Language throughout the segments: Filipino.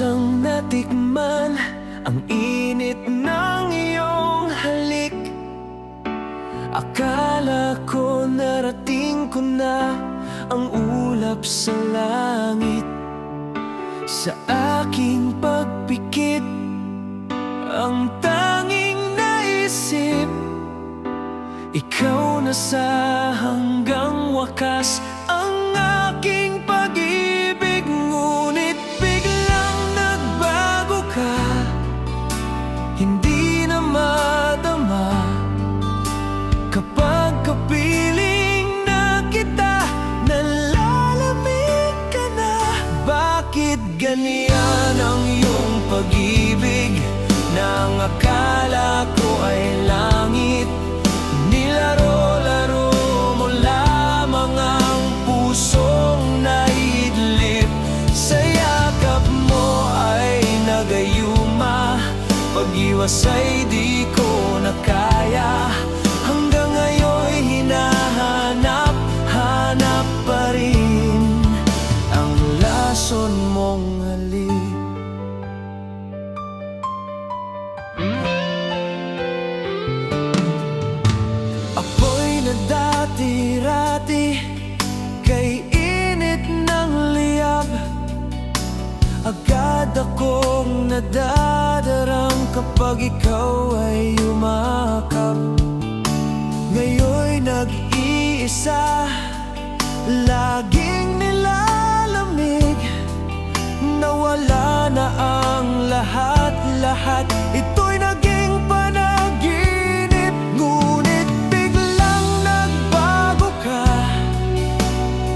kusang natikman ang init ng iyong halik. Akala ko narating ko na ang ulap sa langit. Sa aking pagpikit, ang tanging naisip, ikaw na sa hanggang wakas ang aking pag-ibig. Ngunit biglang nagbago ka, hindi na madama. Kapag kapiling na kita, nalalamig ka na. Bakit ganyan ang iyong pag-ibig? Nang akala ko ay langit, nilaro-laro mo lamang ang pusong naidlip. Sa yakap mo ay nagayuma, pag-iwas ay di ko na kaya. Hanggang ngayon'y hinahanap-hanap pa rin ang lason mong halik. Apoy na dati-rati, kay init ng liyab. Agad akong nadadarang kapag ikaw ay yumakap. Ngayon'y nag-iisa, laging nilalamig. Nawala na ang lahat-lahat, ito'y naging panaginip. Ngunit biglang nagbago ka,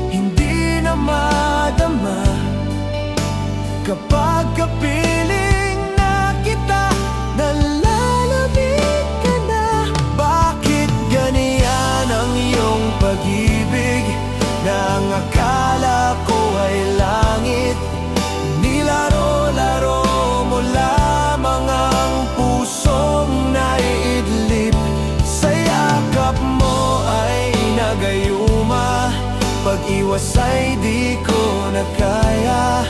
hindi na madama. Kapag kapiling na kita, nalalamig ka na. Bakit ganyan ang iyong pag-ibig? Nang akala ko ay langit, nilaro-laro mo lamang ang pusong naiidlip. Sa yakap mo ay nagayuma, pag-iwas ay di ko na kaya.